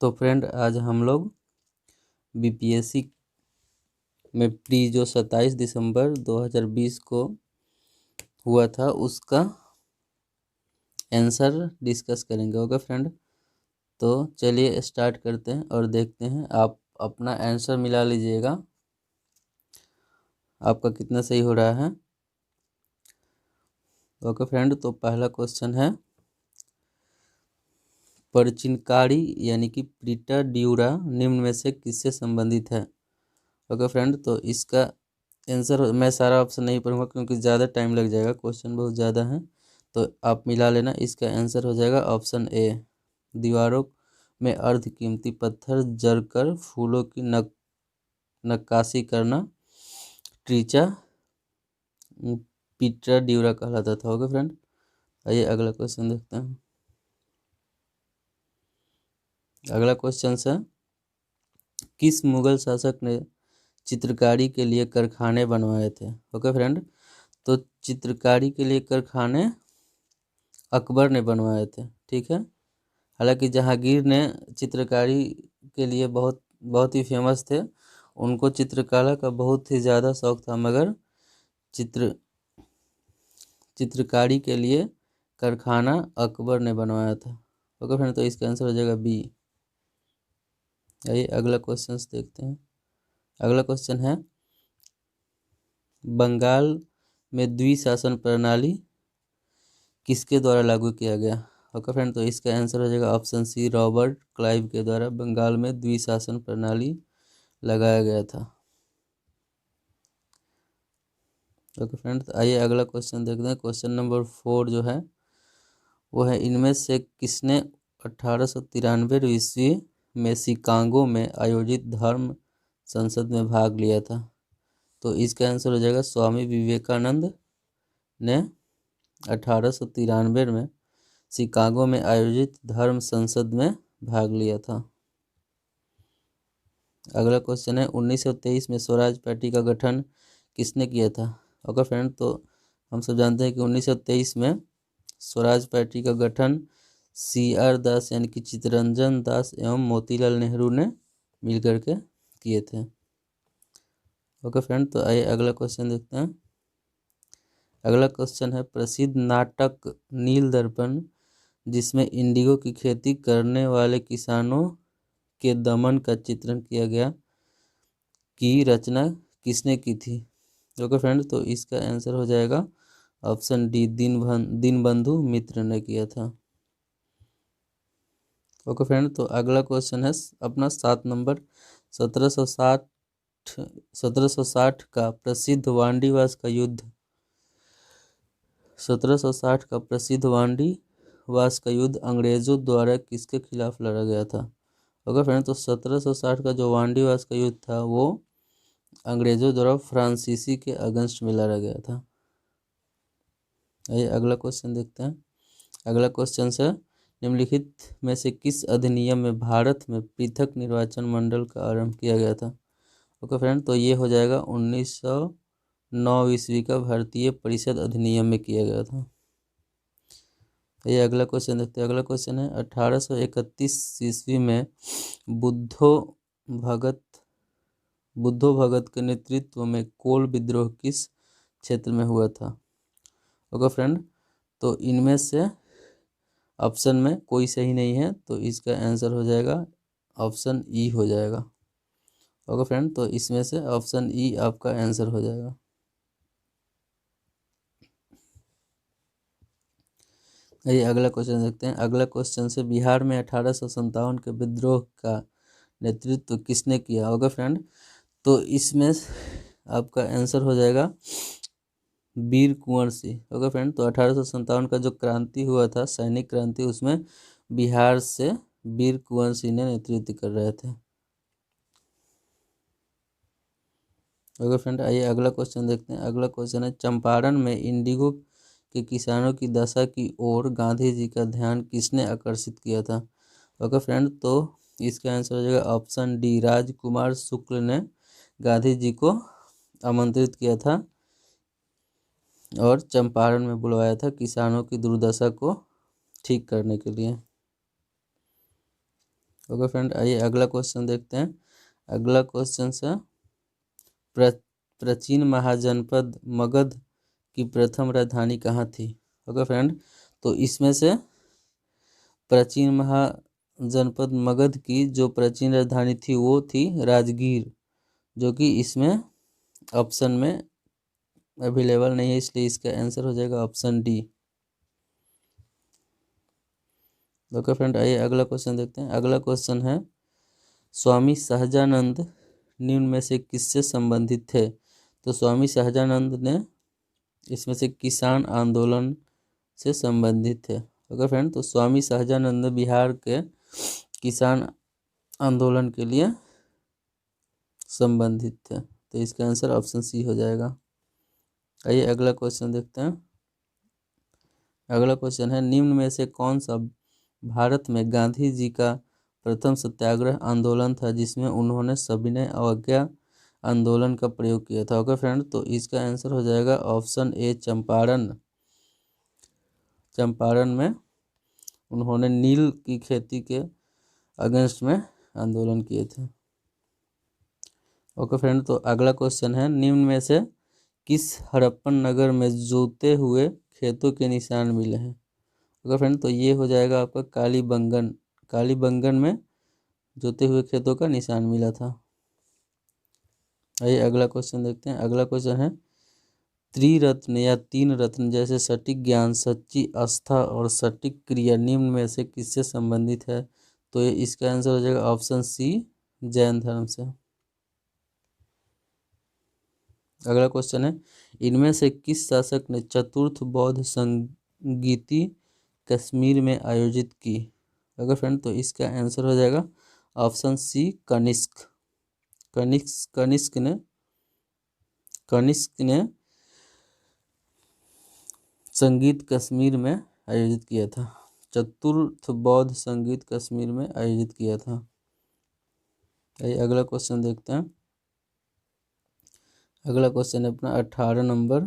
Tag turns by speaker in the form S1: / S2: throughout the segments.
S1: तो फ्रेंड आज हम लोग बीपीएससी में प्री जो 27 दिसंबर 2020 को हुआ था उसका आंसर डिस्कस करेंगे। ओके फ्रेंड, तो चलिए स्टार्ट करते हैं और देखते हैं। आप अपना आंसर मिला लीजिएगा, आपका कितना सही हो रहा है। ओके फ्रेंड, तो पहला क्वेश्चन है परचिनकारी यानी कि प्रीटा ड्यूरा निम्न में से किससे संबंधित है। ओके फ्रेंड, तो इसका आंसर मैं सारा ऑप्शन नहीं पढ़ूंगा क्योंकि ज़्यादा टाइम लग जाएगा, क्वेश्चन बहुत ज़्यादा है, तो आप मिला लेना। इसका आंसर हो जाएगा ऑप्शन ए, दीवारों में अर्ध कीमती पत्थर जड़कर फूलों की नक्काशी करना ट्रीचा पीटा ड्यूरा कहलाता था। ओके फ्रेंड, आइए अगला क्वेश्चन देखते हैं। अगला क्वेश्चन है किस मुगल शासक ने चित्रकारी के लिए कारखाने बनवाए थे। ओके फ्रेंड, तो चित्रकारी के लिए कारखाने अकबर ने बनवाए थे, ठीक है। हालांकि जहांगीर ने चित्रकारी के लिए बहुत बहुत ही फेमस थे, उनको चित्रकला का बहुत ही ज़्यादा शौक था, मगर चित्रकारी के लिए कारखाना अकबर ने बनवाया था। ओके फ्रेंड, तो इसका आंसर हो जाएगा बी। आइए अगला क्वेश्चन देखते हैं। अगला क्वेश्चन है बंगाल में द्विशासन प्रणाली किसके द्वारा लागू किया गया। ओके फ्रेंड, तो इसका आंसर हो जाएगा ऑप्शन सी, रॉबर्ट क्लाइव के द्वारा बंगाल में द्विशासन प्रणाली लगाया गया था। ओके फ्रेंड, आइए अगला क्वेश्चन देखते हैं। क्वेश्चन नंबर 4 जो है वो है इनमें से किसने 1893 ईस्वी में शिकागो में आयोजित धर्म संसद में भाग लिया था। तो इसका आंसर हो जाएगा स्वामी विवेकानंद ने 1893 में शिकागो में आयोजित धर्म संसद में भाग लिया था। अगला क्वेश्चन है 1923 में स्वराज पार्टी का गठन किसने किया था। ओके फ्रेंड, तो हम सब जानते हैं कि 1923 में स्वराज पार्टी का गठन CR दास यानी कि चित्तरंजन दास एवं मोतीलाल नेहरू ने मिलकर के किए थे। ओके फ्रेंड, तो आइए अगला क्वेश्चन देखते हैं। अगला क्वेश्चन है प्रसिद्ध नाटक नील दर्पण जिसमें इंडिगो की खेती करने वाले किसानों के दमन का चित्रण किया गया की रचना किसने की थी। ओके फ्रेंड, तो इसका आंसर हो जाएगा ऑप्शन डी, दीनबंधु मित्र ने किया था। ओके फ्रेंड, तो अगला क्वेश्चन है अपना 7 नंबर 1760 का प्रसिद्ध वांडीवास का युद्ध 1760 का प्रसिद्ध वांडीवास का युद्ध अंग्रेजों द्वारा किसके खिलाफ लड़ा गया था। ओके फ्रेंड, तो 1760 का जो वांडीवास का युद्ध था वो अंग्रेजों द्वारा फ्रांसीसी के अगेंस्ट में लड़ा गया था। आइए अगला क्वेश्चन देखते हैं। अगला क्वेश्चन है निम्नलिखित में से किस अधिनियम में भारत में पृथक निर्वाचन मंडल का आरंभ किया गया था। ओके फ्रेंड, तो ये हो जाएगा 1909 ईस्वी का भारतीय परिषद अधिनियम में किया गया था। ये अगला क्वेश्चन देखते हैं। अगला क्वेश्चन है 1831 ईस्वी में बुद्धो भगत के नेतृत्व में कोल विद्रोह किस क्षेत्र में हुआ था। ओके फ्रेंड, तो इनमें से ऑप्शन में कोई सही नहीं है, तो इसका आंसर हो जाएगा ऑप्शन ई हो जाएगा। ओके फ्रेंड, तो इसमें से ऑप्शन ई आपका आंसर हो जाएगा। ये अगला क्वेश्चन देखते हैं। अगला क्वेश्चन से बिहार में 1857 के विद्रोह का नेतृत्व किसने किया। ओके फ्रेंड, तो इसमें आपका आंसर हो जाएगा वीर कुंवर सिंह। ओके फ्रेंड, तो 1857 का जो क्रांति हुआ था, सैनिक क्रांति, उसमें बिहार से वीर कुंवर सिंह ने नेतृत्व कर रहे थे। ओके फ्रेंड, आइए अगला क्वेश्चन देखते हैं। अगला क्वेश्चन है चंपारण में इंडिगो के किसानों की दशा की ओर गांधी जी का ध्यान किसने आकर्षित किया था। ओके फ्रेंड, तो इसका आंसर हो जाएगा ऑप्शन डी, राजकुमार शुक्ल ने गांधी जी को आमंत्रित किया था और चंपारण में बुलवाया था किसानों की दुर्दशा को ठीक करने के लिए। ओके फ्रेंड, आइए अगला क्वेश्चन देखते हैं। अगला क्वेश्चन से प्राचीन महाजनपद मगध की प्रथम राजधानी कहाँ थी? ओके फ्रेंड, तो इसमें से प्राचीन महाजनपद मगध की जो प्राचीन राजधानी थी वो थी राजगीर, जो कि इसमें ऑप्शन में अवेलेबल नहीं है, इसलिए इसका आंसर हो जाएगा ऑप्शन डी। ओके फ्रेंड, आइए अगला क्वेश्चन देखते हैं। अगला क्वेश्चन है, स्वामी सहजानंद निम्न में से किससे संबंधित थे? तो स्वामी सहजानंद ने इसमें से किसान आंदोलन से संबंधित थे। ओके फ्रेंड, तो स्वामी सहजानंद बिहार के किसान आंदोलन के लिए संबंधित थे, तो इसका आंसर ऑप्शन सी हो जाएगा। आइए अगला क्वेश्चन देखते हैं। अगला क्वेश्चन है, निम्न में से कौन सा भारत में गांधी जी का प्रथम सत्याग्रह आंदोलन था जिसमें उन्होंने सविनय अवज्ञा आंदोलन का प्रयोग किया था? ओके फ्रेंड, तो इसका आंसर हो जाएगा ऑप्शन ए चंपारण। चंपारण में उन्होंने नील की खेती के अगेंस्ट में आंदोलन किए थे। ओके फ्रेंड, तो अगला क्वेश्चन है, निम्न में से किस हड़प्पन नगर में जोते हुए खेतों के निशान मिले हैं? ओके फ्रेंड, तो ये हो जाएगा आपका कालीबंगन। कालीबंगन में जोते हुए खेतों का निशान मिला था। आइए अगला क्वेश्चन देखते हैं। अगला क्वेश्चन है, त्रिरत्न या तीन रत्न जैसे सटीक ज्ञान, सच्ची आस्था और सटीक क्रिया निम्न में से किससे संबंधित है? तो ये इसका आंसर हो जाएगा ऑप्शन सी जैन धर्म से। अगला क्वेश्चन है, इनमें से किस शासक ने चतुर्थ बौद्ध संगीति कश्मीर में आयोजित की? अगर फ्रेंड, तो इसका आंसर हो जाएगा ऑप्शन सी कनिष्क। कनिष्क ने संगीत कश्मीर में आयोजित किया था। चतुर्थ बौद्ध संगीत कश्मीर में आयोजित किया था। आइए अगला क्वेश्चन देखते हैं। अगला क्वेश्चन है अपना 18 नंबर,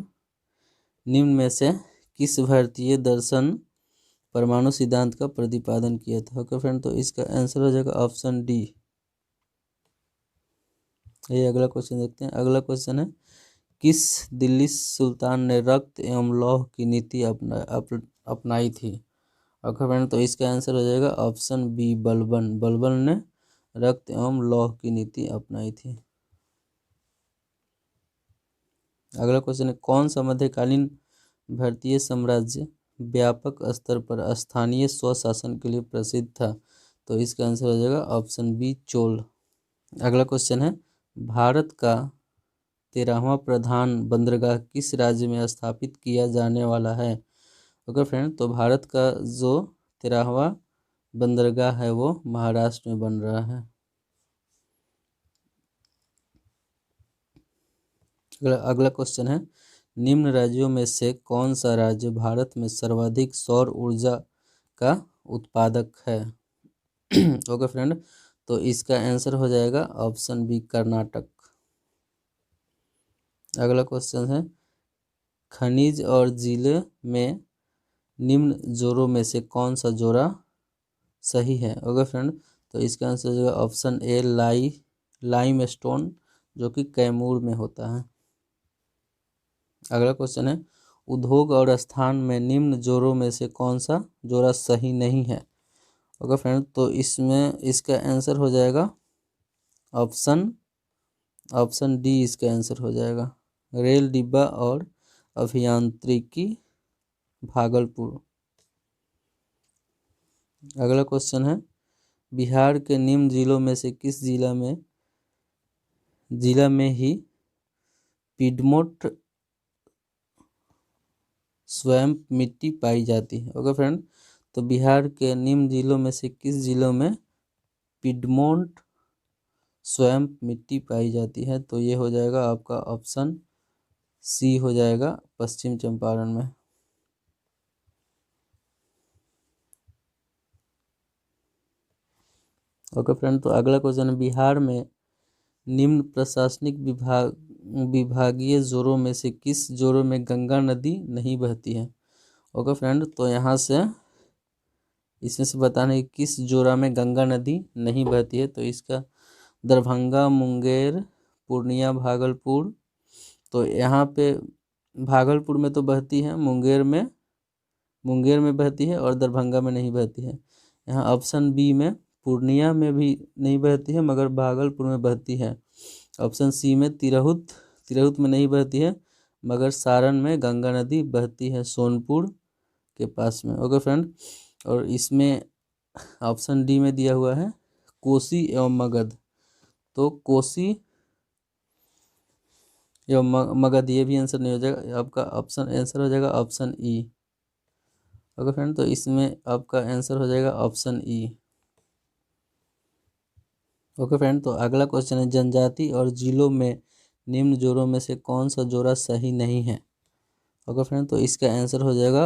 S1: निम्न में से किस भारतीय दर्शन परमाणु सिद्धांत का प्रतिपादन किया था? ओके फ्रेंड, तो इसका आंसर हो जाएगा ऑप्शन डी। ये अगला क्वेश्चन देखते हैं। अगला क्वेश्चन है, किस दिल्ली सुल्तान ने रक्त एवं लौह की नीति अपनाई थी? ओके फ्रेंड, तो इसका आंसर हो जाएगा ऑप्शन बी बलबन। बलबन ने रक्त एवं लौह की नीति अपनाई थी। अगला क्वेश्चन है, कौन सा मध्यकालीन भारतीय साम्राज्य व्यापक स्तर पर स्थानीय स्वशासन के लिए प्रसिद्ध था? तो इसका आंसर हो जाएगा ऑप्शन बी चोल। अगला क्वेश्चन है, भारत का 13वां प्रधान बंदरगाह किस राज्य में स्थापित किया जाने वाला है? ओके फ्रेंड, तो भारत का जो 13वां बंदरगाह है वो महाराष्ट्र में बन रहा है। अगला क्वेश्चन है, निम्न राज्यों में से कौन सा राज्य भारत में सर्वाधिक सौर ऊर्जा का उत्पादक है? ओके फ्रेंड, तो इसका आंसर हो जाएगा ऑप्शन बी कर्नाटक। अगला क्वेश्चन है, खनिज और जिले में निम्न जोड़ों में से कौन सा जोड़ा सही है? ओके फ्रेंड, तो इसका आंसर हो जाएगा ऑप्शन ए लाइमस्टोन, जो कि कैमूर में होता है। अगला क्वेश्चन है, उद्योग और स्थान में निम्न जोड़ों में से कौन सा जोड़ा सही नहीं है? ओके फ्रेंड, तो इसमें इसका आंसर हो जाएगा ऑप्शन डी इसका आंसर हो जाएगा, रेल डिब्बा और अभियांत्रिकी भागलपुर। अगला क्वेश्चन है, बिहार के निम्न जिलों में से किस जिला में ही पिडमोट स्वयं मिट्टी पाई जाती है? ओके फ्रेंड, तो बिहार के निम्न जिलों में से किस जिलों में पिडमोट स्वयं मिट्टी पाई जाती है? तो ये हो जाएगा आपका ऑप्शन सी हो जाएगा, पश्चिम चंपारण में। ओके फ्रेंड, तो अगला क्वेश्चन है, बिहार में निम्न प्रशासनिक विभागीय जोड़ों में से किस जोड़ों में गंगा नदी नहीं बहती है? ओके फ्रेंड, तो यहाँ से इसमें से बताना है कि किस जोड़ा में गंगा नदी नहीं बहती है। तो इसका दरभंगा, मुंगेर, पूर्णिया, भागलपुर। तो यहाँ पे भागलपुर में तो बहती है, मुंगेर में बहती है और दरभंगा में नहीं बहती है। यहाँ ऑप्शन बी में पूर्णिया में भी नहीं बहती है मगर भागलपुर में बहती है। ऑप्शन सी में तिरहुत में नहीं बहती है मगर सारण में गंगा नदी बहती है, सोनपुर के पास में। ओके फ्रेंड, और इसमें ऑप्शन डी में दिया हुआ है कोसी एवं मगध। तो कोसी एवं मगध ये भी आंसर नहीं हो जाएगा, आपका ऑप्शन आंसर हो जाएगा ऑप्शन ई। ओके फ्रेंड, तो इसमें आपका आंसर हो जाएगा ऑप्शन ई। ओके फ्रेंड, तो अगला क्वेश्चन है जनजाति और जिलों में निम्न जोड़ों में से कौन सा जोड़ा सही नहीं है। ओके फ्रेंड, तो इसका आंसर हो जाएगा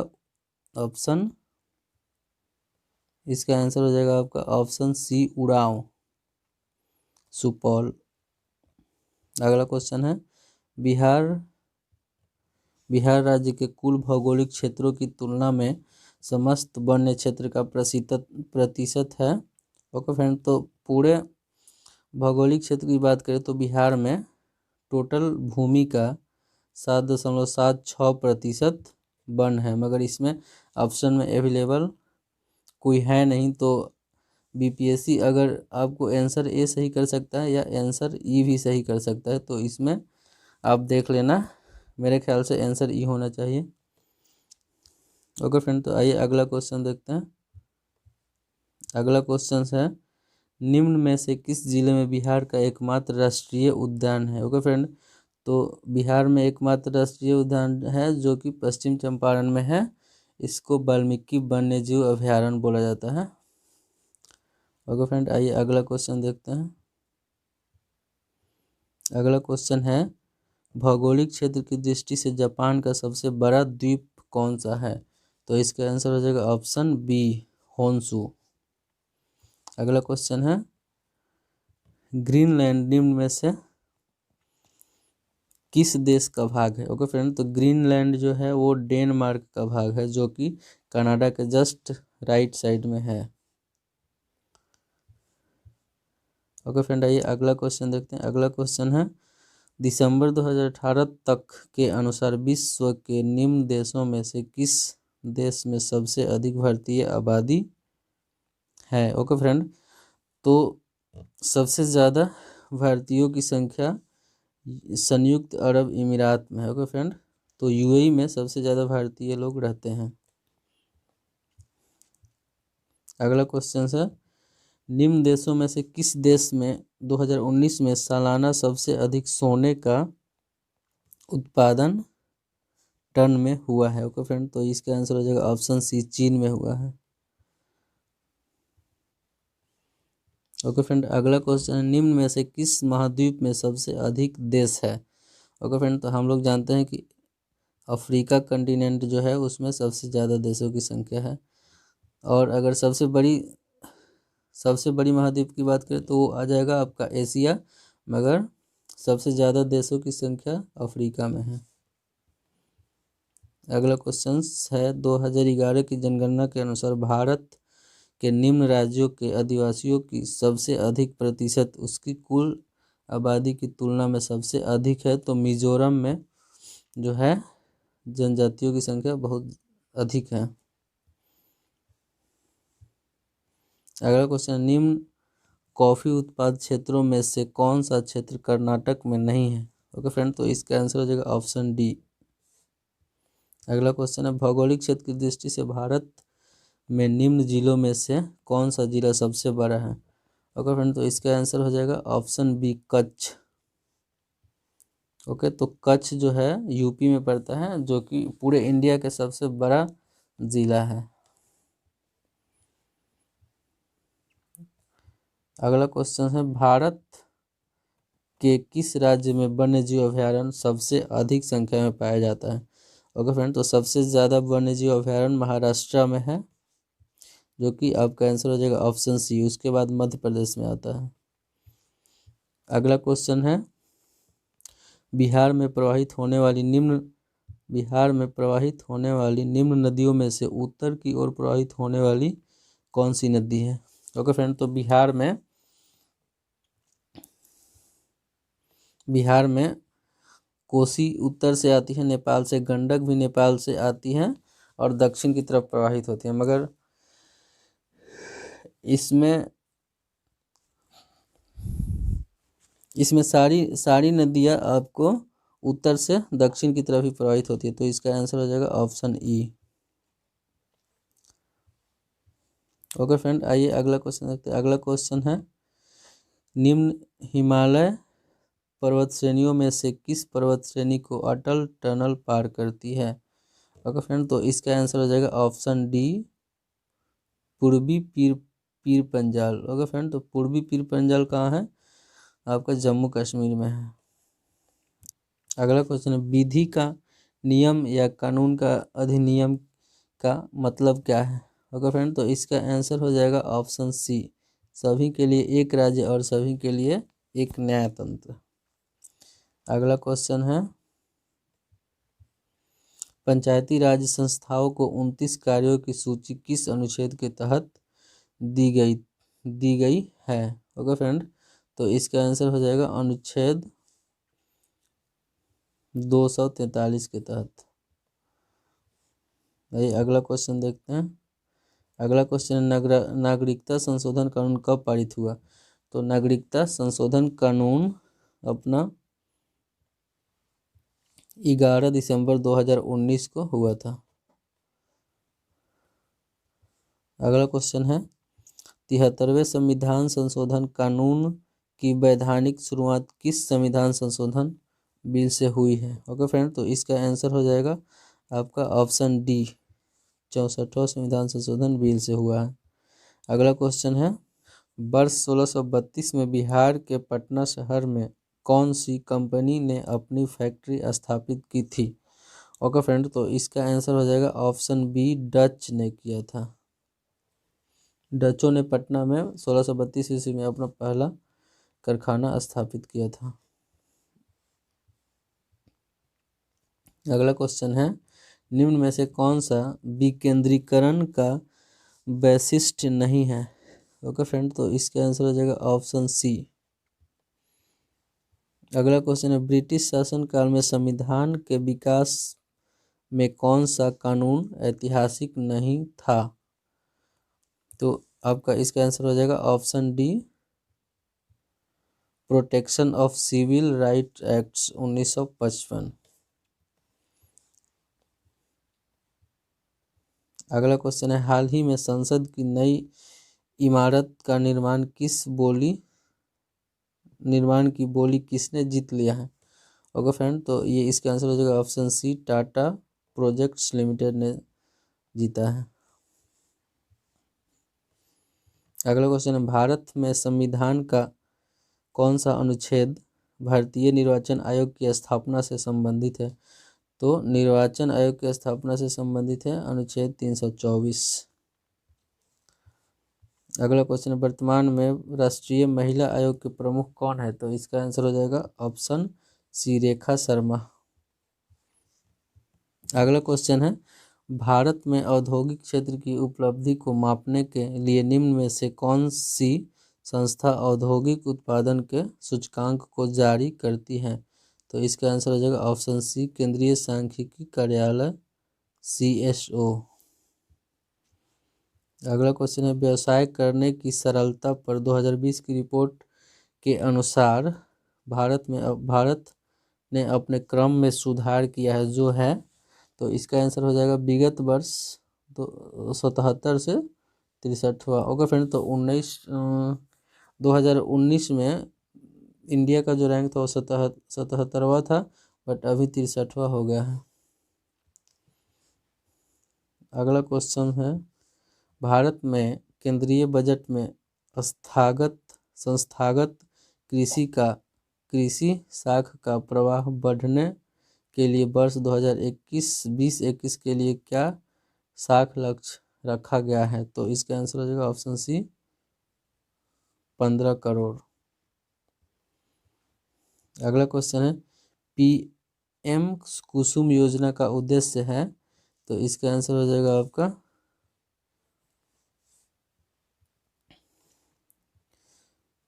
S1: आपका ऑप्शन सी, उड़ाव, सुपौल। अगला क्वेश्चन है बिहार राज्य के कुल भौगोलिक क्षेत्रों की तुलना में समस्त वन्य क्षेत्र का प्रतिशत है। ओके फ्रेंड, तो पूरे भौगोलिक क्षेत्र की बात करें तो बिहार में टोटल भूमि का 7.76% वन है, मगर इसमें ऑप्शन में अवेलेबल कोई है नहीं। तो बीपीएससी अगर आपको आंसर ए सही कर सकता है या आंसर ई भी सही कर सकता है, तो इसमें आप देख लेना, मेरे ख्याल से आंसर ई होना चाहिए। ओके फ्रेंड, तो आइए अगला क्वेश्चन देखते हैं। अगला क्वेश्चन है निम्न में से किस जिले में बिहार का एकमात्र राष्ट्रीय उद्यान है। ओके फ्रेंड, तो बिहार में एकमात्र राष्ट्रीय उद्यान है जो कि पश्चिम चंपारण में है। इसको वाल्मीकि वन्यजीव अभयारण्य बोला जाता है। ओके फ्रेंड, आइए अगला क्वेश्चन देखते हैं। अगला क्वेश्चन है भौगोलिक क्षेत्र की दृष्टि से जापान का सबसे बड़ा द्वीप कौन सा है। तो इसका आंसर हो जाएगा ऑप्शन बी, होन्शु। अगला क्वेश्चन है ग्रीनलैंड निम्न में से किस देश का भाग है। ओके फ्रेंड, तो ग्रीनलैंड जो है वो डेनमार्क का भाग है जो कि कनाडा के जस्ट राइट साइड में है। ओके फ्रेंड, आइए अगला क्वेश्चन देखते हैं। अगला क्वेश्चन है दिसंबर 2018 तक के अनुसार विश्व के निम्न देशों में से किस देश में सबसे अधिक भारतीय आबादी है। ओके फ्रेंड, तो सबसे ज़्यादा भारतीयों की संख्या संयुक्त अरब अमीरात में है। ओके फ्रेंड, तो यूएई में सबसे ज़्यादा भारतीय लोग रहते हैं। अगला क्वेश्चन है निम्न देशों में से किस देश में 2019 में सालाना सबसे अधिक सोने का उत्पादन टन में हुआ है। ओके फ्रेंड, तो इसका आंसर हो जाएगा ऑप्शन सी, चीन में हुआ है। ओके फ्रेंड, अगला क्वेश्चन निम्न में से किस महाद्वीप में सबसे अधिक देश है। ओके फ्रेंड, तो हम लोग जानते हैं कि अफ्रीका कंटिनेंट जो है उसमें सबसे ज़्यादा देशों की संख्या है। और अगर सबसे बड़ी महाद्वीप की बात करें तो वो आ जाएगा आपका एशिया, मगर सबसे ज़्यादा देशों की संख्या अफ्रीका में है। अगला क्वेश्चन है 2011 की जनगणना के अनुसार भारत के निम्न राज्यों के अधिवासियों की सबसे अधिक प्रतिशत उसकी कुल आबादी की तुलना में सबसे अधिक है। तो मिजोरम में जो है जनजातियों की संख्या बहुत अधिक है। अगला क्वेश्चन निम्न कॉफ़ी उत्पाद क्षेत्रों में से कौन सा क्षेत्र कर्नाटक में नहीं है। ओके फ्रेंड, तो इसका आंसर हो जाएगा ऑप्शन डी। अगला क्वेश्चन है भौगोलिक क्षेत्र की दृष्टि से भारत में निम्न जिलों में से कौन सा जिला सबसे बड़ा है। ओके फ्रेंड, तो इसका आंसर हो जाएगा ऑप्शन बी, कच्छ। ओके, तो कच्छ जो है यूपी में पड़ता है जो कि पूरे इंडिया के सबसे बड़ा जिला है। अगला क्वेश्चन है भारत के किस राज्य में वन्यजीव अभयारण्य सबसे अधिक संख्या में पाया जाता है। ओके फ्रेंड, तो सबसे ज़्यादा वन्यजीव अभयारण्य महाराष्ट्र में है जो कि आपका आंसर हो जाएगा ऑप्शन सी। उसके बाद मध्य प्रदेश में आता है। अगला क्वेश्चन है बिहार में प्रवाहित होने वाली निम्न नदियों में से उत्तर की ओर प्रवाहित होने वाली कौन सी नदी है? ओके फ्रेंड, तो बिहार में कोसी उत्तर से आती है नेपाल से, गंडक भी नेपाल से आती है और दक्षिण की तरफ प्रवाहित होती है, मगर इसमें इसमें सारी सारी नदियाँ आपको उत्तर से दक्षिण की तरफ ही प्रवाहित होती है, तो इसका आंसर हो जाएगा ऑप्शन ई। ओके फ्रेंड, आइए अगला क्वेश्चन देखते हैं। अगला क्वेश्चन है, निम्न हिमालय पर्वत श्रेणियों में से किस पर्वत श्रेणी को अटल टनल पार करती है? ओके फ्रेंड, तो इसका आंसर हो जाएगा ऑप्शन डी, पूर्वी पीर पंजाल। ओके फ्रेंड, तो पूर्वी पीर पंजाल कहाँ है? आपका जम्मू कश्मीर में है। अगला क्वेश्चन है, विधि का नियम या कानून का अधिनियम का मतलब क्या है? ओके फ्रेंड, तो इसका आंसर हो जाएगा ऑप्शन सी, सभी के लिए एक राज्य और सभी के लिए एक न्यायतंत्र। अगला क्वेश्चन है, पंचायती राज संस्थाओं को 29 कार्यों की सूची किस अनुच्छेद के तहत दी गई है? ओके फ्रेंड, तो इसका आंसर हो जाएगा अनुच्छेद 243 के तहत। अगला क्वेश्चन देखते हैं। अगला क्वेश्चन है, नागरिकता संशोधन कानून कब पारित हुआ? तो नागरिकता संशोधन कानून अपना 11 दिसंबर 2019 को हुआ था। अगला क्वेश्चन है, 73वें संविधान संशोधन कानून की वैधानिक शुरुआत किस संविधान संशोधन बिल से हुई है? ओके फ्रेंड, तो इसका आंसर हो जाएगा आपका ऑप्शन डी, 64वां संविधान संशोधन बिल से हुआ है। अगला क्वेश्चन है, वर्ष 1632 में बिहार के पटना शहर में कौन सी कंपनी ने अपनी फैक्ट्री स्थापित की थी? ओके फ्रेंड, तो इसका आंसर हो जाएगा ऑप्शन बी, डच ने किया था। डचों ने पटना में 1632 ईस्वी में अपना पहला कारखाना स्थापित किया था। अगला क्वेश्चन है, निम्न में से कौन सा विकेंद्रीकरण का वैशिष्ट्य नहीं है? ओके फ्रेंड, तो इसका आंसर हो जाएगा ऑप्शन सी। अगला क्वेश्चन है, ब्रिटिश शासन काल में संविधान के विकास में कौन सा कानून ऐतिहासिक नहीं था? तो आपका इसका आंसर हो जाएगा option D, protection of civil right acts 1955। अगला क्वेश्चन है, हाल ही में संसद की नई इमारत का निर्माण की बोली किसने जीत लिया है? ओके फ्रेंड, तो ये इसका आंसर हो जाएगा option C, Tata projects limited ने जीता है। अगला क्वेश्चन है, भारत में संविधान का कौन सा अनुच्छेद भारतीय निर्वाचन आयोग की स्थापना से संबंधित है? तो निर्वाचन आयोग की स्थापना से संबंधित है अनुच्छेद 324। अगला क्वेश्चन है, वर्तमान में राष्ट्रीय महिला आयोग के प्रमुख कौन है? तो इसका आंसर हो जाएगा ऑप्शन सी, रेखा शर्मा। अगला क्वेश्चन है, भारत में औद्योगिक क्षेत्र की उपलब्धि को मापने के लिए निम्न में से कौन सी संस्था औद्योगिक उत्पादन के सूचकांक को जारी करती है? तो इसका आंसर हो जाएगा ऑप्शन सी, केंद्रीय सांख्यिकी कार्यालय, CSO। अगला क्वेश्चन है, व्यवसाय करने की सरलता पर 2020 की रिपोर्ट के अनुसार भारत ने अपने क्रम में सुधार किया है, जो है, तो इसका आंसर हो जाएगा विगत वर्ष तो 77 से 63वां। ओके फ्रेंड, तो 2019 में इंडिया का जो रैंक था वो 77वां था, बट अभी 63वां हो गया है। अगला क्वेश्चन है, भारत में केंद्रीय बजट में संस्थागत कृषि साख का प्रवाह बढ़ने के लिए वर्ष 2021 के लिए क्या साख लक्ष्य रखा गया है? तो इसका आंसर हो जाएगा ऑप्शन सी, 15 करोड़। अगला क्वेश्चन है, PM कुसुम योजना का उद्देश्य है? तो इसका आंसर हो जाएगा आपका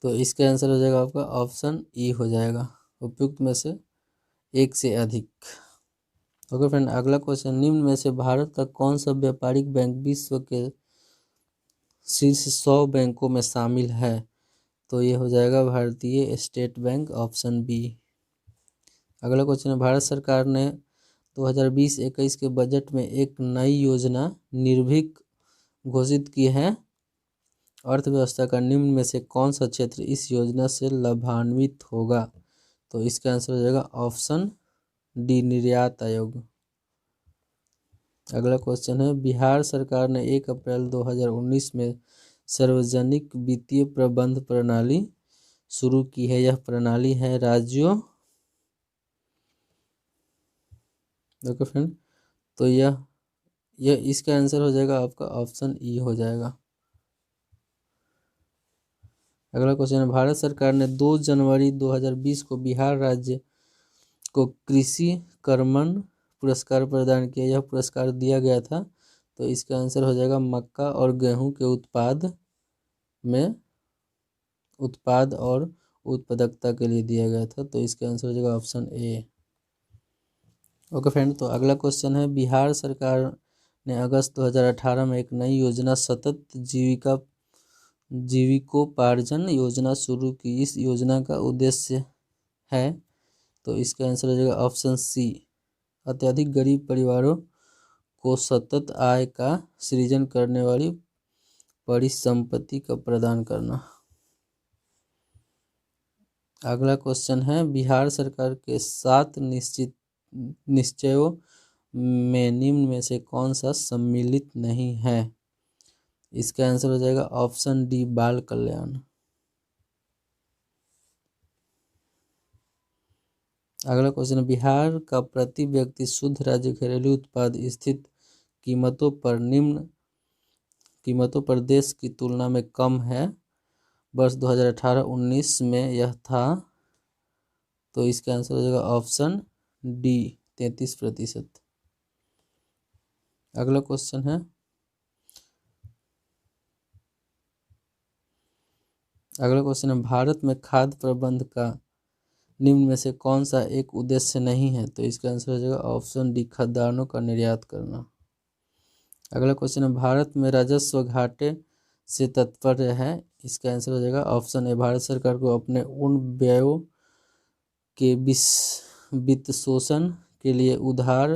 S1: तो इसका आंसर हो जाएगा आपका ऑप्शन ई हो जाएगा, उपयुक्त में से एक से अधिक। ओके फ्रेंड, अगला क्वेश्चन, निम्न में से भारत का कौन सा व्यापारिक बैंक विश्व के शीर्ष 100 बैंकों में शामिल है? तो ये हो जाएगा भारतीय स्टेट बैंक, ऑप्शन बी। अगला क्वेश्चन है, भारत सरकार ने 2020-21 के बजट में एक नई योजना निर्भीक घोषित की है। अर्थव्यवस्था का निम्न में से कौन सा क्षेत्र इस योजना से लाभान्वित होगा? तो इसका आंसर हो जाएगा ऑप्शन डी, निर्यात आयोग। अगला क्वेश्चन है, बिहार सरकार ने 1 अप्रैल 2019 में सार्वजनिक वित्तीय प्रबंध प्रणाली शुरू की है। यह प्रणाली है राज्यों, देखो फ्रेंड, तो यह इसका आंसर हो जाएगा आपका ऑप्शन ई हो जाएगा। अगला क्वेश्चन है, भारत सरकार ने 2 जनवरी 2020 को बिहार राज्य को कृषि कर्मण पुरस्कार प्रदान किया। यह पुरस्कार दिया गया था, तो इसका आंसर हो जाएगा मक्का और गेहूं के उत्पाद और उत्पादकता के लिए दिया गया था। तो इसका आंसर हो जाएगा ऑप्शन ए। ओके फ्रेंड, तो अगला क्वेश्चन है, बिहार सरकार ने अगस्त 2018 में एक नई योजना सतत जीविकोपार्जन योजना शुरू की। इस योजना का उद्देश्य है, तो इसका आंसर हो जाएगा ऑप्शन सी, अत्यधिक गरीब परिवारों को सतत आय का सृजन करने वाली परिसंपत्ति का प्रदान करना। अगला क्वेश्चन है, बिहार सरकार के 7 निश्चयों में निम्न में से कौन सा सम्मिलित नहीं है? इसका आंसर हो जाएगा ऑप्शन डी, बाल कल्याण। अगला क्वेश्चन है, बिहार का प्रति व्यक्ति शुद्ध राज्य घरेलू उत्पाद स्थित कीमतों पर देश की तुलना में कम है। वर्ष 2018-19 में यह था, तो इसका आंसर हो जाएगा ऑप्शन डी, 33%। अगला क्वेश्चन है, भारत में खाद्य प्रबंध का निम्न में से कौन सा एक उद्देश्य नहीं है? तो इसका आंसर हो जाएगा ऑप्शन डी, खाद्यान्नों का निर्यात करना। अगला क्वेश्चन है, भारत में राजस्व घाटे से तात्पर्य है। इसका आंसर हो जाएगा ऑप्शन ए, भारत सरकार को अपने उन व्ययों के वित्तपोषण के लिए उधार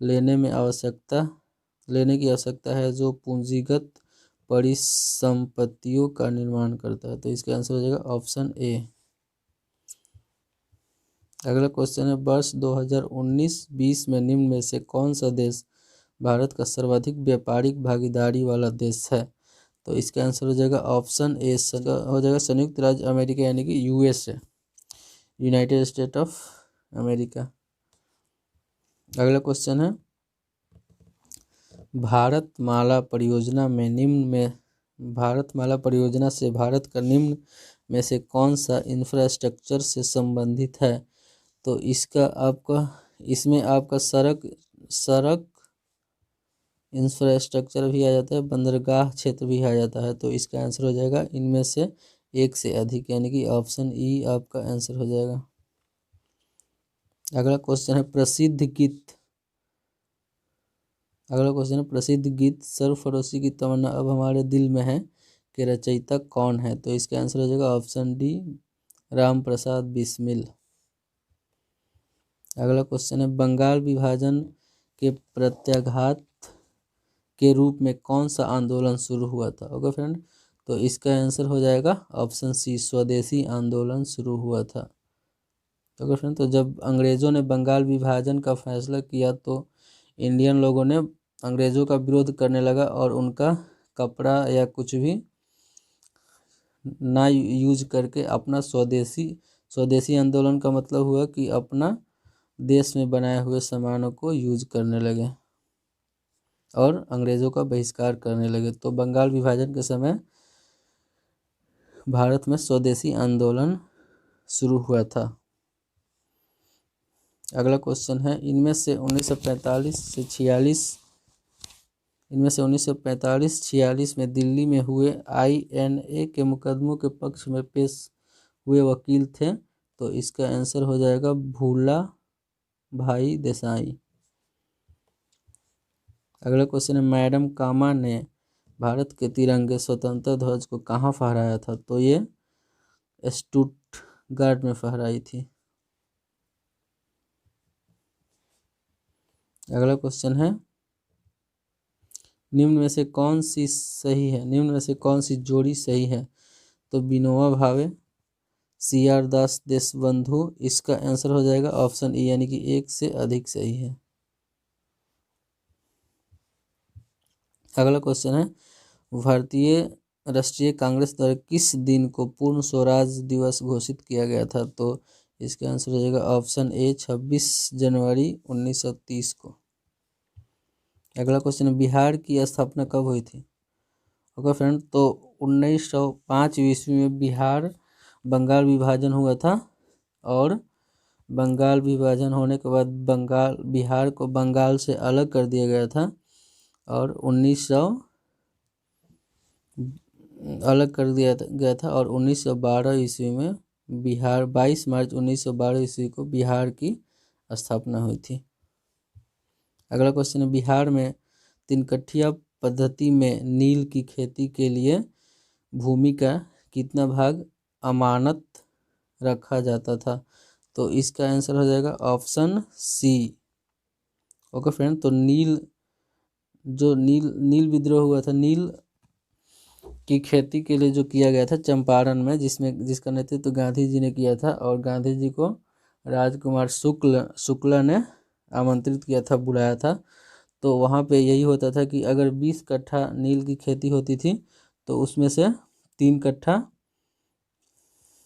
S1: लेने की आवश्यकता है जो पूंजीगत परिसंपत्तियों का निर्माण करता है। तो इसका आंसर हो जाएगा ऑप्शन ए। अगला क्वेश्चन है, वर्ष 2019-20 में निम्न में से कौन सा देश भारत का सर्वाधिक व्यापारिक भागीदारी वाला देश है? तो इसका आंसर हो जाएगा ऑप्शन ए, हो जाएगा संयुक्त राज्य अमेरिका, यानी कि USA, United state of America. अगला क्वेश्चन है, भारतमाला परियोजना से भारत का निम्न में से कौन सा इंफ्रास्ट्रक्चर से संबंधित है? तो इसमें आपका सड़क इंफ्रास्ट्रक्चर भी आ जाता है, बंदरगाह क्षेत्र भी आ जाता है। तो इसका आंसर हो जाएगा इनमें से एक से अधिक, यानी कि ऑप्शन ई आपका आंसर हो जाएगा। अगला क्वेश्चन है, प्रसिद्ध गीत सरफरोशी की तमन्ना अब हमारे दिल में है के रचयिता कौन है? तो इसका आंसर हो जाएगा ऑप्शन डी, राम प्रसाद बिस्मिल। अगला क्वेश्चन है, बंगाल विभाजन के प्रत्याघात के रूप में कौन सा आंदोलन शुरू हुआ था? ओके फ्रेंड, तो इसका आंसर हो जाएगा ऑप्शन सी, स्वदेशी आंदोलन शुरू हुआ था। ओके फ्रेंड, तो जब अंग्रेजों ने बंगाल विभाजन का फैसला किया तो इंडियन लोगों ने अंग्रेजों का विरोध करने लगा और उनका कपड़ा या कुछ भी ना यूज करके अपना स्वदेशी आंदोलन का मतलब हुआ कि अपना देश में बनाए हुए सामानों को यूज करने लगे और अंग्रेजों का बहिष्कार करने लगे। तो बंगाल विभाजन के समय भारत में स्वदेशी आंदोलन शुरू हुआ था। अगला क्वेश्चन है, इनमें से 1945 से 46 इनमें से 1945-46 में दिल्ली में हुए INA के मुकदमों के पक्ष में पेश हुए वकील थे। तो इसका आंसर हो जाएगा भूला भाई देसाई। अगला क्वेश्चन है, मैडम कामा ने भारत के तिरंगे स्वतंत्रता ध्वज को कहाँ फहराया था? तो ये स्टुटगार्ट में फहराई थी। अगला क्वेश्चन है, निम्न में से कौन सी सही है? निम्न में से कौन सी जोड़ी सही है? तो विनोबा भावे, CR दास देशबंधु। इसका आंसर हो जाएगा ऑप्शन ई, यानी कि एक से अधिक सही है। अगला क्वेश्चन है, भारतीय राष्ट्रीय कांग्रेस द्वारा किस दिन को पूर्ण स्वराज दिवस घोषित किया गया था? तो इसका आंसर हो जाएगा ऑप्शन ए, 26 जनवरी 1930 को। अगला क्वेश्चन है, बिहार की स्थापना कब हुई थी? ओके फ्रेंड, तो 1905 ईस्वी में बिहार बंगाल विभाजन हुआ था, और बंगाल विभाजन होने के बाद बिहार को बंगाल से अलग कर दिया गया था, और 1912 ईस्वी में बिहार 22 मार्च 1912 ईस्वी को बिहार की स्थापना हुई थी। अगला क्वेश्चन है, बिहार में तिनकठिया पद्धति में नील की खेती के लिए भूमि का कितना भाग अमानत रखा जाता था? तो इसका आंसर हो जाएगा ऑप्शन सी। ओके फ्रेंड, तो नील विद्रोह हुआ था, नील की खेती के लिए जो किया गया था चंपारण में, जिसका नेतृत्व गांधी जी ने किया था, और गांधी जी को राजकुमार शुक्ला ने आमंत्रित किया था, बुलाया था। तो वहाँ पे यही होता था कि अगर 20 कट्ठा नील की खेती होती थी तो उसमें से 3 कट्ठा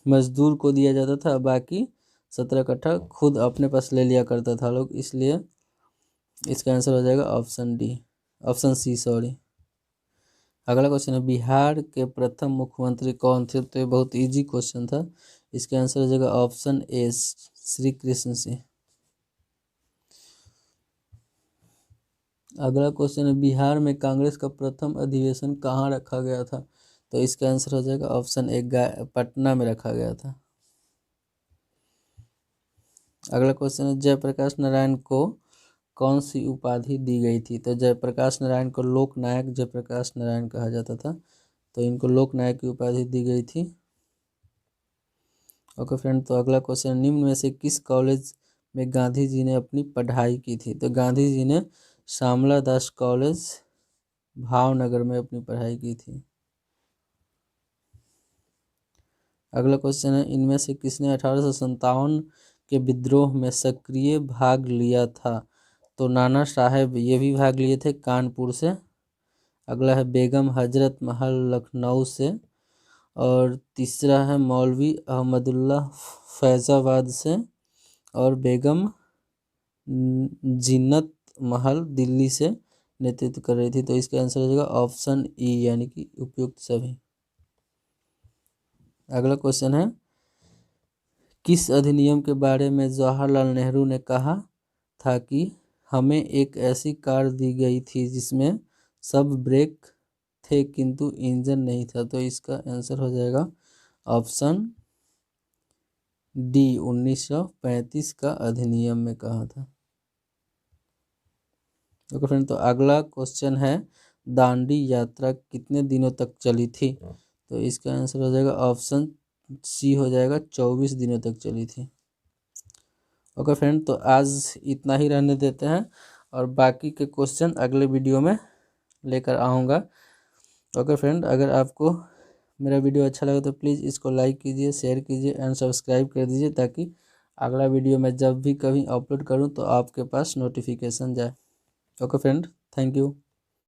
S1: मजदूर को दिया जाता था, बाकी 17 कट्ठा खुद अपने पास ले लिया करता था लोग। इसलिए इसका आंसर हो जाएगा ऑप्शन सी, सॉरी। अगला क्वेश्चन है, बिहार के प्रथम मुख्यमंत्री कौन थे? तो ये बहुत इजी क्वेश्चन था। इसका आंसर हो जाएगा ऑप्शन ए, श्री कृष्ण सिंह। अगला क्वेश्चन है, बिहार में कांग्रेस का प्रथम अधिवेशन कहाँ रखा गया था? तो इसका आंसर हो जाएगा ऑप्शन ए, पटना में रखा गया था। अगला क्वेश्चन है, जयप्रकाश नारायण को कौन सी उपाधि दी गई थी? तो जयप्रकाश नारायण को लोकनायक जयप्रकाश नारायण कहा जाता था, तो इनको लोकनायक की उपाधि दी गई थी। ओके फ्रेंड, तो अगला क्वेश्चन, निम्न में से किस कॉलेज में गांधी जी ने अपनी पढ़ाई की थी? तो गांधी जी ने श्यामला दास कॉलेज भावनगर में अपनी पढ़ाई की थी। अगला क्वेश्चन है, इनमें से किसने 1857 के विद्रोह में सक्रिय भाग लिया था? तो नाना साहेब ये भी भाग लिए थे कानपुर से। अगला है बेगम हजरत महल लखनऊ से, और तीसरा है मौलवी अहमदुल्ला फैजाबाद से, और बेगम जिन्नत महल दिल्ली से नेतृत्व कर रही थी। तो इसका आंसर हो जाएगा ऑप्शन ई, यानी कि उपयुक्त सभी। अगला क्वेश्चन है, किस अधिनियम के बारे में जवाहरलाल नेहरू ने कहा था कि हमें एक ऐसी कार दी गई थी जिसमें सब ब्रेक थे किंतु इंजन नहीं था? तो इसका आंसर हो जाएगा ऑप्शन डी, 1935 का अधिनियम में कहा था। ओके फ्रेंड, तो अगला क्वेश्चन है, दांडी यात्रा कितने दिनों तक चली थी? तो इसका आंसर हो जाएगा ऑप्शन सी, हो जाएगा 24 दिनों तक चली थी। ओके फ्रेंड, तो आज इतना ही रहने देते हैं, और बाकी के क्वेश्चन अगले वीडियो में लेकर आऊँगा। ओके फ्रेंड, अगर आपको मेरा वीडियो अच्छा लगे तो प्लीज़ इसको लाइक कीजिए, शेयर कीजिए एंड सब्सक्राइब कर दीजिए, ताकि अगला वीडियो मैं जब भी कभी अपलोड करूं तो आपके पास नोटिफिकेशन जाए। Okay friend, thank you.